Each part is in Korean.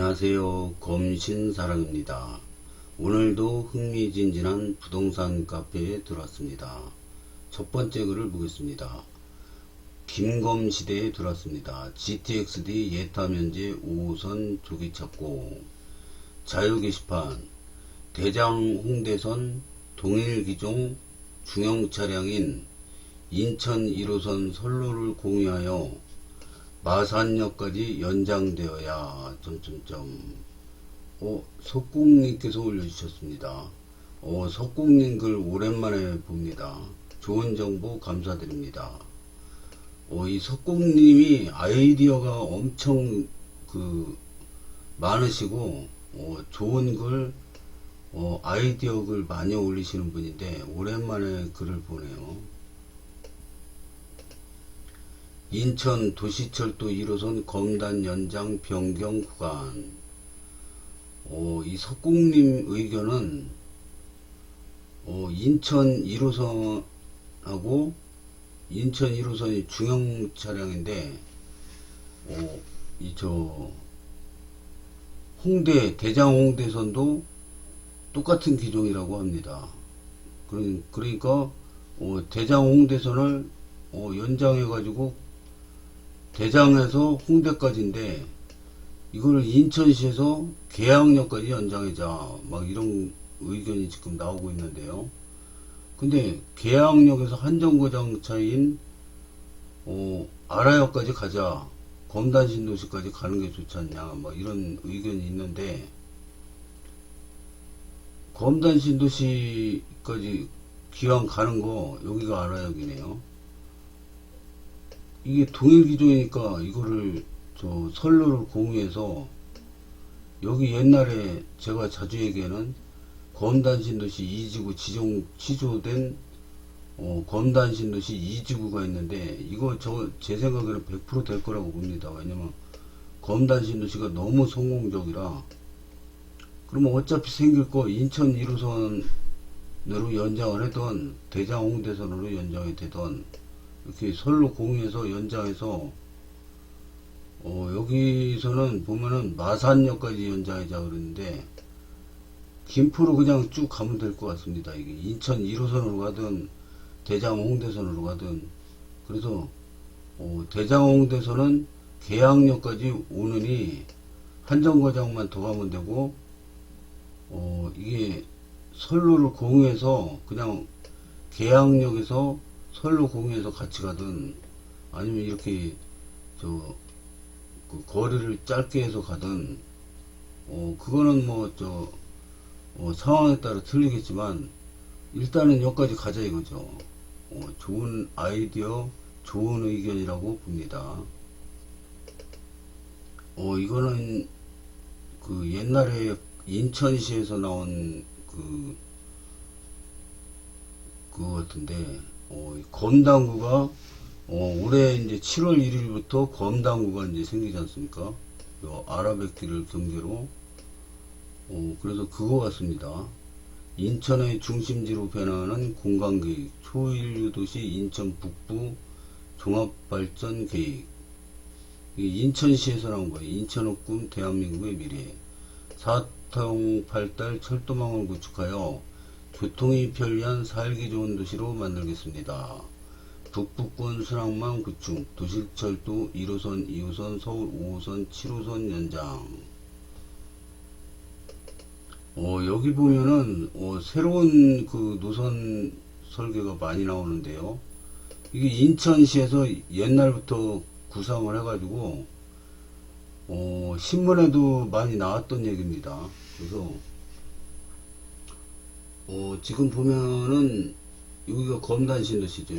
안녕하세요. 검신사랑입니다. 오늘도 흥미진진한 부동산 카페에 들어왔습니다. 첫 번째 글을 보겠습니다. 김검시대에 들어왔습니다. GTX-D 예타면제 5호선 조기 찾고 자유 게시판 대장 홍대선 동일기종 중형 차량인 인천 1호선 선로를 공유하여 마산역까지 연장되어야 석공님께서 올려주셨습니다. 석공님 글 오랜만에 봅니다. 좋은 정보 감사드립니다. 이 석공님이 아이디어가 엄청 많으시고 좋은 글 아이디어 글 많이 올리시는 분인데 오랜만에 글을 보네요. 인천 도시철도 1호선 검단 연장 변경 구간. 이 석공님 의견은 인천 1호선하고 인천 1호선이 중형 차량인데 홍대 대장 홍대선도 똑같은 기종이라고 합니다. 그러니까 대장 홍대선을 연장해 가지고 대장에서 홍대까지인데 이걸 인천시에서 계양역까지 연장하자 막 이런 의견이 지금 나오고 있는데요. 근데 계양역에서 한정거장차인 아라역까지 가자, 검단신도시까지 가는 게 좋지 않냐 막 이런 의견이 있는데, 검단신도시까지 기왕 가는 거 여기가 아라역이네요. 이게 동일기종이니까 이거를 선로를 공유해서 여기 옛날에 제가 자주 얘기하는 검단신도시 2지구 취조된 검단신도시 2지구가 있는데 이거 제 생각에는 100% 될 거라고 봅니다. 왜냐면 검단신도시가 너무 성공적이라. 그러면 어차피 생길 거 인천 1호선으로 연장을 하던 대장 홍대선으로 연장이 되던 이렇게 선로 공유해서 연장해서 여기서는 보면은 마산역까지 연장하자 그러는데 김포로 그냥 쭉 가면 될 것 같습니다. 이게 인천 1호선으로 가든 대장 홍대선으로 가든. 그래서 대장 홍대선은 계양역까지 오느니 한정거장만 더 가면 되고 이게 선로를 공유해서 그냥 계양역에서 선로 공유해서 같이 가든 아니면 이렇게 거리를 짧게 해서 가든 그거는 상황에 따라 틀리겠지만 일단은 여기까지 가자 이거죠. 좋은 아이디어, 좋은 의견이라고 봅니다. 이거는 옛날에 인천시에서 나온 그거 같은데 검당구가 올해 이제 7월 1일부터 검당구가 이제 생기지 않습니까? 아라뱃길을 경계로. 그래서 그거 같습니다. 인천의 중심지로 변화하는 공간계획, 초인류도시 인천 북부 종합발전 계획. 이게 인천시에서 나온 거예요. 인천의 꿈, 대한민국의 미래. 4통 8달 철도망을 구축하여 교통이 편리한 살기 좋은 도시로 만들겠습니다. 북부권 순항망 구축, 도시철도 1호선, 2호선, 서울 5호선, 7호선 연장. 여기 보면은 새로운 노선 설계가 많이 나오는데요. 이게 인천시에서 옛날부터 구상을 해가지고 신문에도 많이 나왔던 얘기입니다. 그래서 지금 보면은 여기가 검단신도시죠.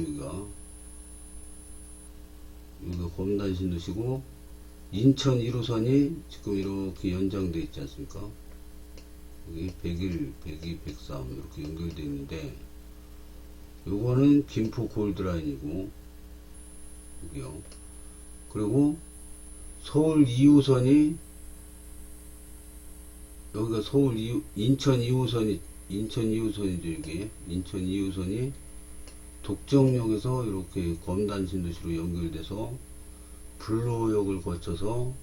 여기가 검단신도시고 인천 1호선이 지금 이렇게 연장되어 있지 않습니까? 여기 101, 102, 103 이렇게 연결되어 있는데 요거는 김포 골드라인이고 여기요. 그리고 서울 2호선이 여기가 인천 2호선이죠. 이게 인천 2호선이 독정역에서 이렇게 검단신도시로 연결돼서 불로역을 거쳐서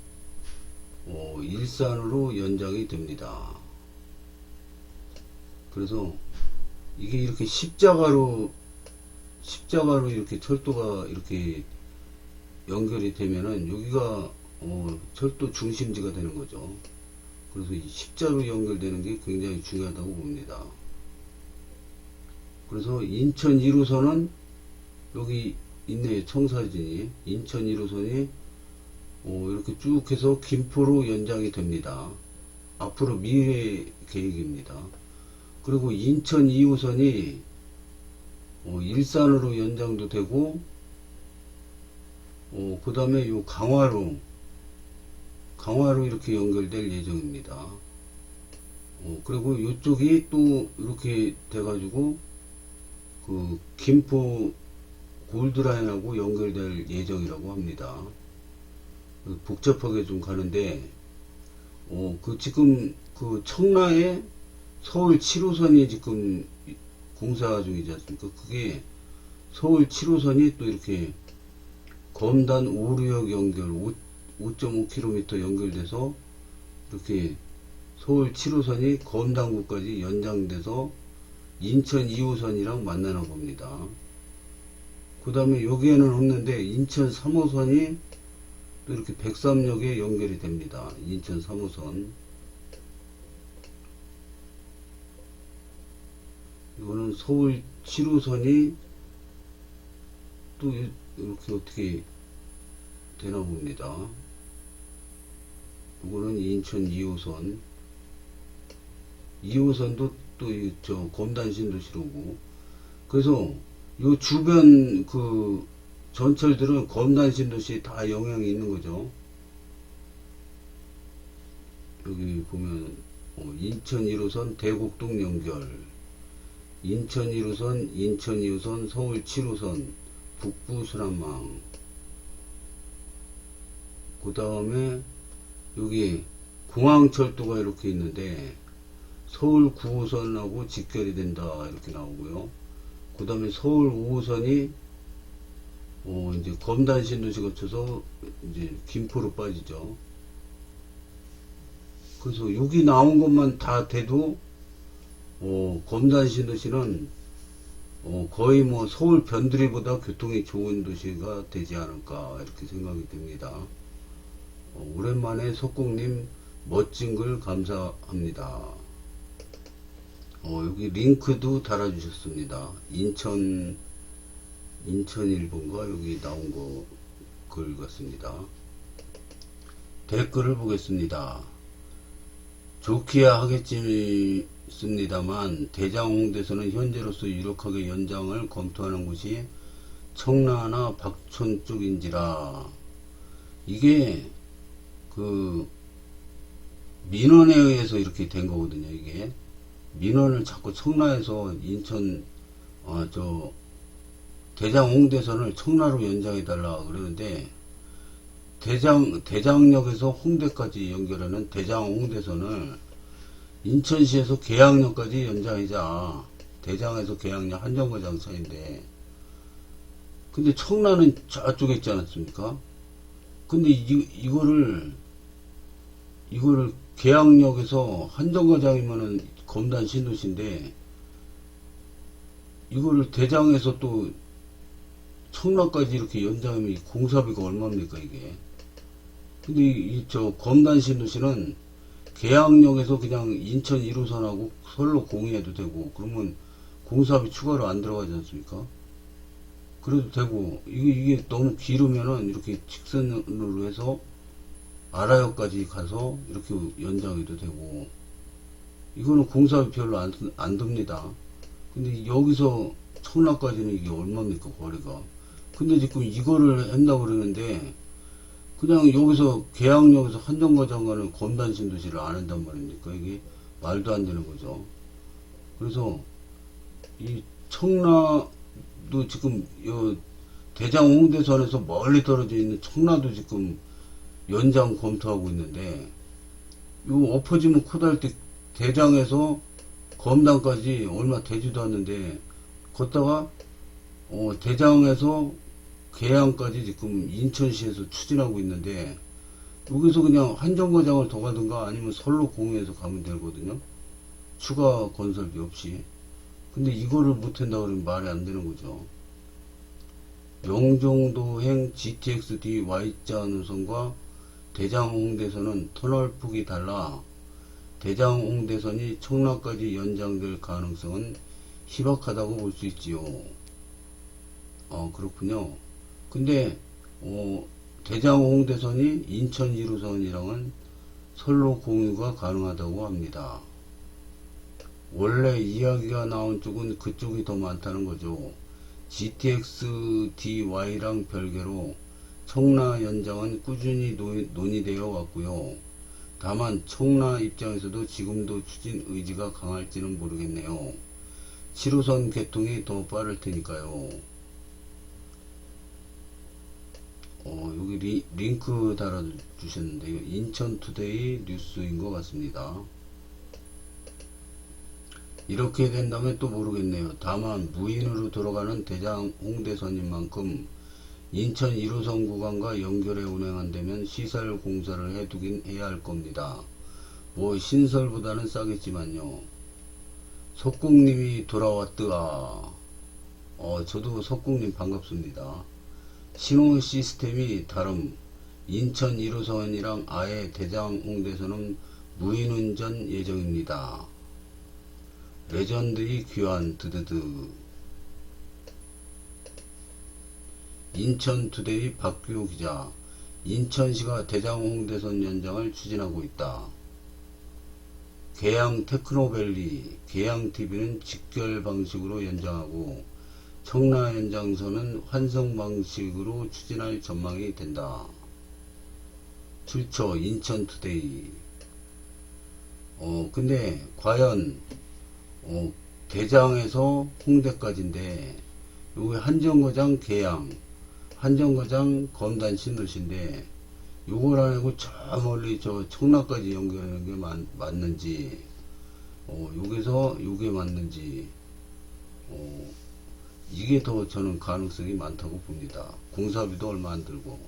일산으로 연장이 됩니다. 그래서 이게 이렇게 십자가로 이렇게 철도가 이렇게 연결이 되면은 여기가 철도 중심지가 되는 거죠. 그래서 이 십자로 연결되는 게 굉장히 중요하다고 봅니다. 그래서 인천 1호선은 여기 있네요. 청사진이. 인천 1호선이 이렇게 쭉 해서 김포로 연장이 됩니다. 앞으로 미래 계획입니다. 그리고 인천 2호선이 일산으로 연장도 되고 그 다음에 요 강화로 이렇게 연결될 예정입니다. 그리고 이쪽이 또 이렇게 돼가지고 그 김포 골드라인하고 연결될 예정이라고 합니다. 복잡하게 좀 가는데 그 지금 그 청라에 서울 7호선이 지금 공사 중이지 않습니까? 그게 서울 7호선이 또 이렇게 검단 오류역 연결 5.5km 연결돼서 이렇게 서울 7호선이 검단구까지 연장돼서 인천 2호선이랑 만나나 봅니다. 그 다음에 여기에는 없는데 인천 3호선이 또 이렇게 백삼역에 연결이 됩니다. 인천 3호선. 이거는 서울 7호선이 또 이렇게 어떻게 되나 봅니다. 이거는 인천 2호선. 2호선도 또 검단 신도시로고. 그래서 요 주변 그 전철들은 검단 신도시에 다 영향이 있는 거죠. 여기 보면 인천 1호선 대곡동 연결, 인천 1호선, 인천 2호선, 서울 7호선, 북부 순환망. 그 다음에 여기 공항철도가 이렇게 있는데 서울 9호선하고 직결이 된다 이렇게 나오고요. 그 다음에 서울 5호선이 이제 검단 신도시 거쳐서 이제 김포로 빠지죠. 그래서 여기 나온 것만 다 돼도 검단 신도시는 거의 뭐 서울 변두리보다 교통이 좋은 도시가 되지 않을까 이렇게 생각이 듭니다. 오랜만에 석공님 멋진 글 감사합니다. 여기 링크도 달아주셨습니다. 인천 일본가 여기 나온 거 글 같습니다. 댓글을 보겠습니다. 좋기야 하겠습니다만 대장 홍대선은 현재로서 유력하게 연장을 검토하는 곳이 청라나 박촌 쪽인지라. 이게 그 민원에 의해서 이렇게 된 거거든요. 이게 민원을 자꾸 청라에서 인천 대장 홍대선을 청라로 연장해 달라 그러는데 대장역에서 홍대까지 연결하는 대장 홍대선을 인천시에서 계양역까지 연장하자. 대장에서 계양역 한정거장 사이인데 근데 청라는 저쪽에 있지 않았습니까? 근데 이거를 계양역에서 한정거장이면은 검단 신도시인데 이거를 대장에서 또 청라까지 이렇게 연장하면 공사비가 얼마입니까 이게? 근데 검단 신도시는 계양역에서 그냥 인천 1호선하고 설로 공유해도 되고 그러면 공사비 추가로 안 들어가지 않습니까? 그래도 되고 이게 너무 길으면은 이렇게 직선으로 해서 아라역까지 가서 이렇게 연장해도 되고 이거는 공사비 별로 안 듭니다. 근데 여기서 청라까지는 이게 얼마입니까 거리가? 근데 지금 이거를 한다고 그러는데 그냥 여기서 계양역에서 한정거장 가는 검단 신도시를 안 한단 말입니까? 이게 말도 안 되는 거죠. 그래서 이 청라도 지금 요 대장 홍대선에서 멀리 떨어져 있는 청라도 지금 연장 검토하고 있는데 요 엎어지면 코다할 때 대장에서 검단까지 얼마 되지도 않는데 걷다가 대장에서 계양까지 지금 인천시에서 추진하고 있는데 여기서 그냥 한정거장을 더 가든가 아니면 선로 공유해서 가면 되거든요. 추가 건설비 없이. 근데 이거를 못한다 그러면 말이 안 되는 거죠. 영종도행 GTX-D Y자 노선과 대장홍대선은 터널폭이 달라 대장홍대선이 청라까지 연장될 가능성은 희박하다고 볼 수 있지요. 그렇군요. 근데 대장홍대선이 인천 1호선이랑은 선로 공유가 가능하다고 합니다. 원래 이야기가 나온 쪽은 그쪽이 더 많다는 거죠. GTX-DY랑 별개로 청라 연장은 꾸준히 논의되어 왔고요. 다만 청라 입장에서도 지금도 추진 의지가 강할지는 모르겠네요. 7호선 개통이 더 빠를 테니까요. 여기 링크 달아주셨는데요. 인천투데이 뉴스인 것 같습니다. 이렇게 된다면 또 모르겠네요. 다만 무인으로 돌아가는 대장 홍대선인 만큼 인천 1호선 구간과 연결해 운행한다면 시설 공사를 해두긴 해야 할 겁니다. 뭐 신설보다는 싸겠지만요. 석궁님이 돌아왔드아. 저도 석궁님 반갑습니다. 신호 시스템이 다름. 인천 1호선이랑 아예 대장 홍대선은 무인운전 예정입니다. 레전드의 귀환 드드드. 인천투데이 박규호 기자. 인천시가 대장 홍대선 연장을 추진하고 있다. 계양 테크노밸리, 계양TV는 직결 방식으로 연장하고 청라 연장선은 환승 방식으로 추진할 전망이 된다. 출처 인천투데이. 근데 과연 대장에서 홍대까지인데 여기 한정거장 계양, 한정거장 검단 신도시인데 요걸 안 하고 저 멀리 저 청라까지 연결하는 게 맞는지, 여기서 요게 맞는지, 이게 더 저는 가능성이 많다고 봅니다. 공사비도 얼마 안 들고.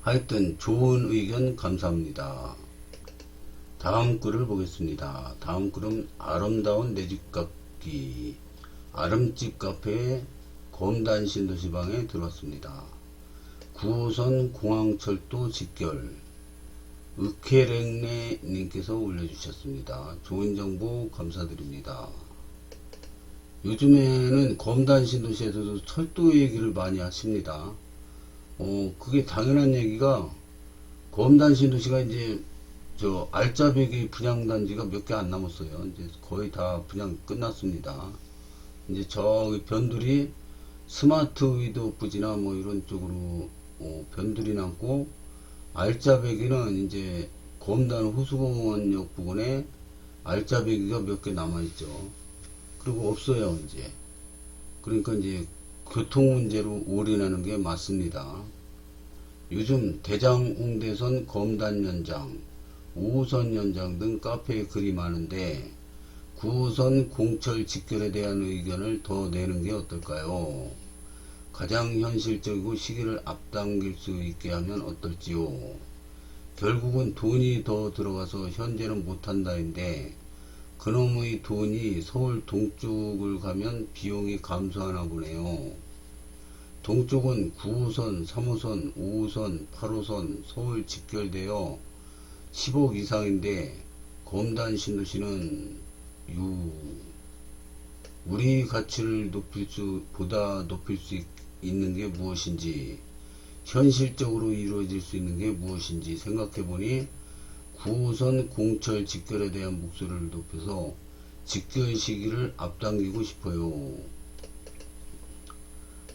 하여튼 좋은 의견 감사합니다. 다음 글을 보겠습니다. 다음 글은 아름다운 내집 깎기. 아름집 카페에 검단 신도시방에 들어왔습니다. 9호선 공항철도 직결. 으케랭네 님께서 올려주셨습니다. 좋은 정보 감사드립니다. 요즘에는 검단 신도시에서도 철도 얘기를 많이 하십니다. 그게 당연한 얘기가, 검단 신도시가 이제 저 알짜배기 분양단지가 몇 개 안 남았어요. 이제 거의 다 분양 끝났습니다. 이제 저기 변두리 스마트 위도 부지나 뭐 이런 쪽으로 변두리 남고, 알짜배기는 이제 검단 호수공원역 부근에 알짜배기가 몇 개 남아있죠. 그리고 없어요 이제. 그러니까 이제 교통 문제로 올인하는 게 맞습니다. 요즘 대장 홍대선 검단 연장, 5호선 연장 등 카페에 글이 많은데 9호선 공철 직결에 대한 의견을 더 내는 게 어떨까요? 가장 현실적이고 시기를 앞당길 수 있게 하면 어떨지요? 결국은 돈이 더 들어가서 현재는 못한다인데 그놈의 돈이 서울 동쪽을 가면 비용이 감소하나 보네요. 동쪽은 9호선, 3호선, 5호선, 8호선 서울 직결되어 10억 이상인데 검단 신도시는 우리 가치를 보다 높일 수 있는 게 무엇인지, 현실적으로 이루어질 수 있는 게 무엇인지 생각해보니 9호선 공철 직결에 대한 목소리를 높여서 직결 시기를 앞당기고 싶어요.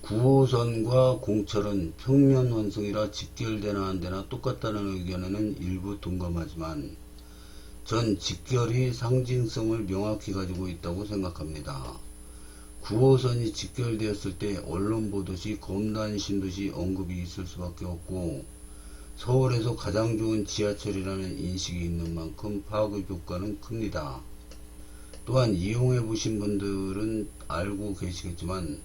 9호선과 공철은 평면 환승이라 직결되나 안되나 똑같다는 의견에는 일부 동감하지만 전 직결이 상징성을 명확히 가지고 있다고 생각합니다. 9호선이 직결되었을 때 언론 보도시 검단 신도시 언급이 있을 수밖에 없고 서울에서 가장 좋은 지하철이라는 인식이 있는 만큼 파급 효과는 큽니다. 또한 이용해 보신 분들은 알고 계시겠지만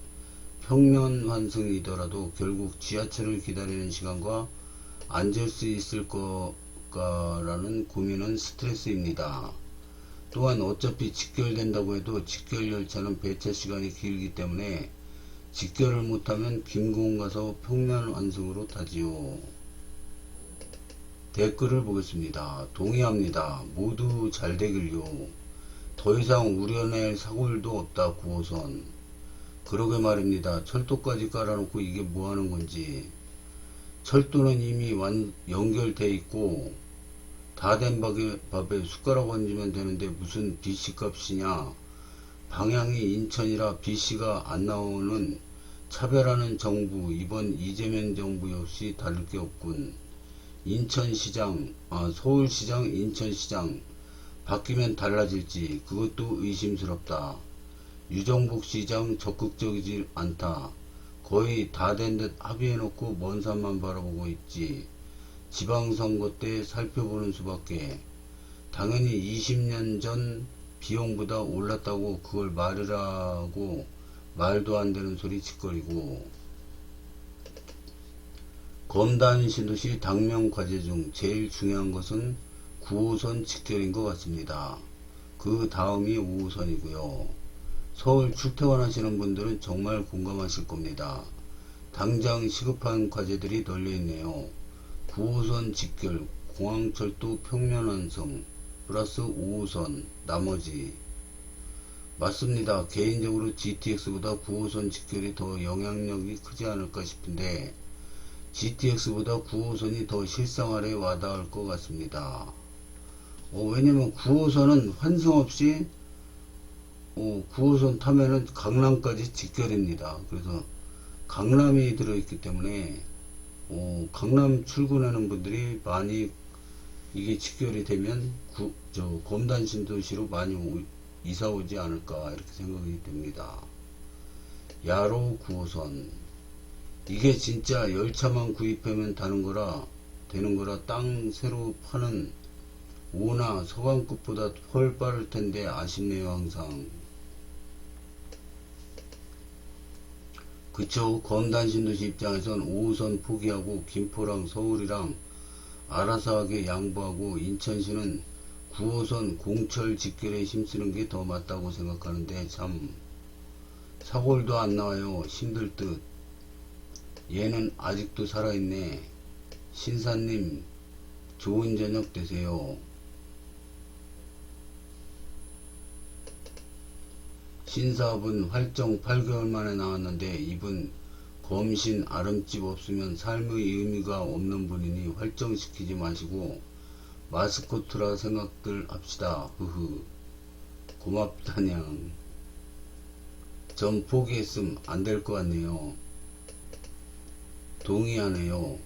평면 환승이더라도 결국 지하철을 기다리는 시간과 앉을 수 있을 거라는 고민은 스트레스입니다. 또한 어차피 직결된다고 해도 직결 열차는 배차 시간이 길기 때문에 직결을 못하면 김고은 가서 평면 환승으로 타지요. 댓글을 보겠습니다. 동의합니다. 모두 잘 되길요. 더 이상 우려낼 사골도 없다 9호선. 그러게 말입니다. 철도까지 깔아놓고 이게 뭐하는 건지. 철도는 이미 연결돼 있고 다 된 밥에 숟가락 얹으면 되는데 무슨 BC 값이냐. 방향이 인천이라 BC가 안 나오는 차별하는 정부. 이번 이재명 정부 역시 다를 게 없군. 인천시장, 서울시장, 인천시장 바뀌면 달라질지 그것도 의심스럽다. 유정복 시장 적극적이지 않다. 거의 다 된 듯 합의해놓고 먼 산만 바라보고 있지. 지방선거 때 살펴보는 수밖에. 당연히 20년 전 비용보다 올랐다고 그걸 말이라고 말도 안 되는 소리 짓거리고. 검단 신도시 당면 과제 중 제일 중요한 것은 9호선 직결인 것 같습니다. 그 다음이 5호선이고요. 서울 출퇴근하시는 분들은 정말 공감하실 겁니다. 당장 시급한 과제들이 널려있네요. 9호선 직결, 공항철도 평면 완성, 플러스 5호선, 나머지. 맞습니다. 개인적으로 GTX보다 9호선 직결이 더 영향력이 크지 않을까 싶은데 GTX보다 9호선이 더 실생활에 와닿을 것 같습니다. 왜냐면 9호선은 환승 없이 9호선 타면은 강남까지 직결입니다. 그래서 강남이 들어있기 때문에 강남 출근하는 분들이 많이 이게 직결이 되면 검단 신도시로 많이 이사 오지 않을까 이렇게 생각이 됩니다. 야로 9호선 이게 진짜 열차만 구입하면 되는 거라 땅 새로 파는 오나 서강급보다 훨 빠를 텐데 아쉽네요. 항상 그쵸. 검단 신도시 입장에선 5호선 포기하고 김포랑 서울이랑 알아서 하게 양보하고 인천시는 9호선 공철 직결에 힘쓰는 게 더 맞다고 생각하는데 참 사골도 안 나와요. 힘들 듯. 얘는 아직도 살아있네. 신사님 좋은 저녁 되세요. 신사분 활정 8개월 만에 나왔는데 이분 검신 아름집 없으면 삶의 의미가 없는 분이니 활정시키지 마시고 마스코트라 생각들 합시다. 흐흐. 고맙다냥. 전 포기했음 안 될 것 같네요. 동의하네요.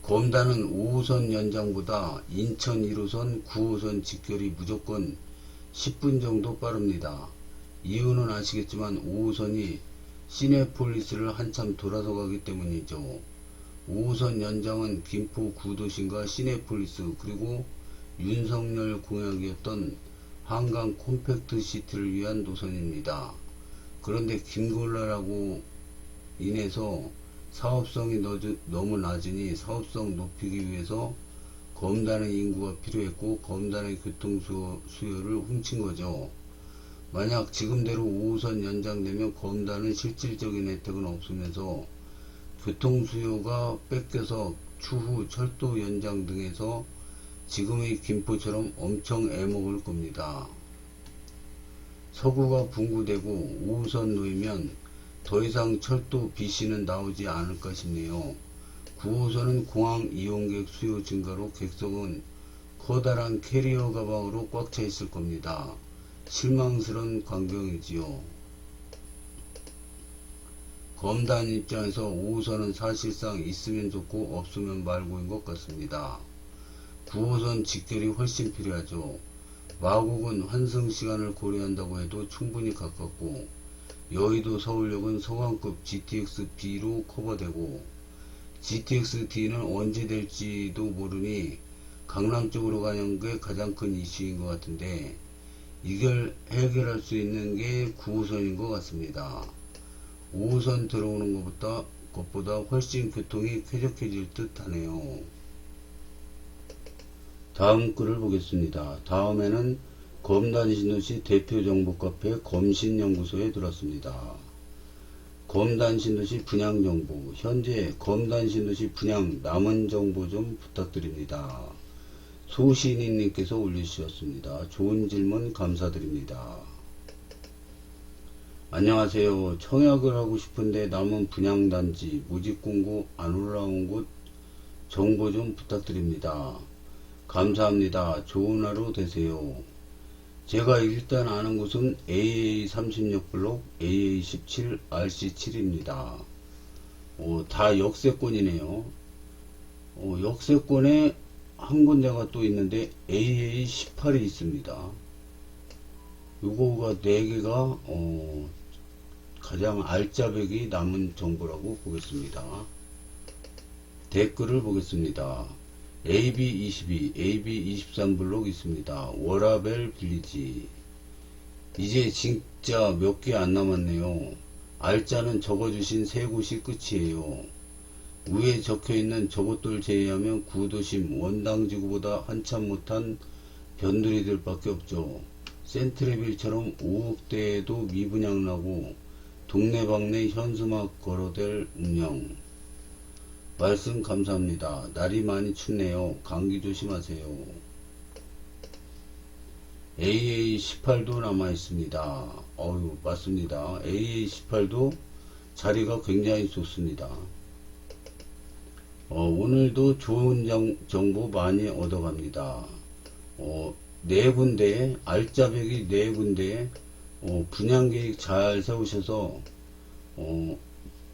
검단은 5호선 연장보다 인천 1호선 9호선 직결이 무조건 10분 정도 빠릅니다. 이유는 아시겠지만 5호선이 시내폴리스를 한참 돌아서 가기 때문이죠. 5호선 연장은 김포 구도심과 시내폴리스 그리고 윤석열 공약이었던 한강 콤팩트 시티를 위한 노선입니다. 그런데 김골라라고 인해서 사업성이 너무 낮으니 사업성 높이기 위해서 검단의 인구가 필요했고 검단의 교통 수요를 훔친 거죠. 만약 지금대로 5호선 연장되면 검단은 실질적인 혜택은 없으면서 교통 수요가 뺏겨서 추후 철도 연장 등에서 지금의 김포처럼 엄청 애먹을 겁니다. 서구가 분구되고 5호선 놓이면 더 이상 철도 BC는 나오지 않을까 싶네요. 9호선은 공항 이용객 수요 증가로 객석은 커다란 캐리어 가방으로 꽉 차 있을 겁니다. 실망스러운 광경이지요. 검단 입장에서 5호선은 사실상 있으면 좋고 없으면 말고인 것 같습니다. 9호선 직결이 훨씬 필요하죠. 마곡은 환승 시간을 고려한다고 해도 충분히 가깝고 여의도 서울역은 서강급 GTX-B로 커버되고 GTX-D는 언제 될지도 모르니 강남 쪽으로 가는 게 가장 큰 이슈인 것 같은데 이걸 해결할 수 있는 게 9호선인 것 같습니다. 5호선 들어오는 것보다 훨씬 교통이 쾌적해질 듯 하네요. 다음 글을 보겠습니다. 다음에는 검단신도시 대표 정보 카페 검신연구소에 들었습니다. 검단신도시 분양정보, 현재 검단신도시 분양 남은 정보 좀 부탁드립니다. 소신인님께서 올려주셨습니다. 좋은 질문 감사드립니다. 안녕하세요. 청약을 하고 싶은데 남은 분양단지 모집공고 안 올라온 곳 정보 좀 부탁드립니다. 감사합니다. 좋은 하루 되세요. 제가 일단 아는 곳은 AA36블록, AA17, RC7입니다. 다 역세권이네요. 역세권에 한 군데가 또 있는데 AA18이 있습니다. 요거가 4개가 가장 알짜배기 남은 정보라고 보겠습니다. 댓글을 보겠습니다. AB22, AB23블록 있습니다. 워라벨 빌리지. 이제 진짜 몇 개 안 남았네요. 알짜는 적어주신 3곳이 끝이에요. 위에 적혀있는 저것들 제외하면 구도심, 원당지구보다 한참 못한 변두리들 밖에 없죠. 센트레빌처럼 5억대에도 미분양 나고 동네방네 현수막 걸어댈 운영. 말씀 감사합니다. 날이 많이 춥네요. 감기 조심하세요. AA18도 남아있습니다. 맞습니다. AA18도 자리가 굉장히 좋습니다. 오늘도 좋은 정보 많이 얻어갑니다. 4군데, 알짜배기 4군데, 분양계획 잘 세우셔서,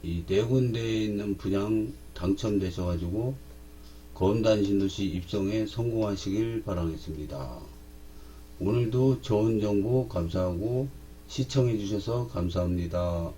이 4군데에 있는 분양 당첨되셔가지고, 검단신도시 입성에 성공하시길 바라겠습니다. 오늘도 좋은 정보 감사하고, 시청해주셔서 감사합니다.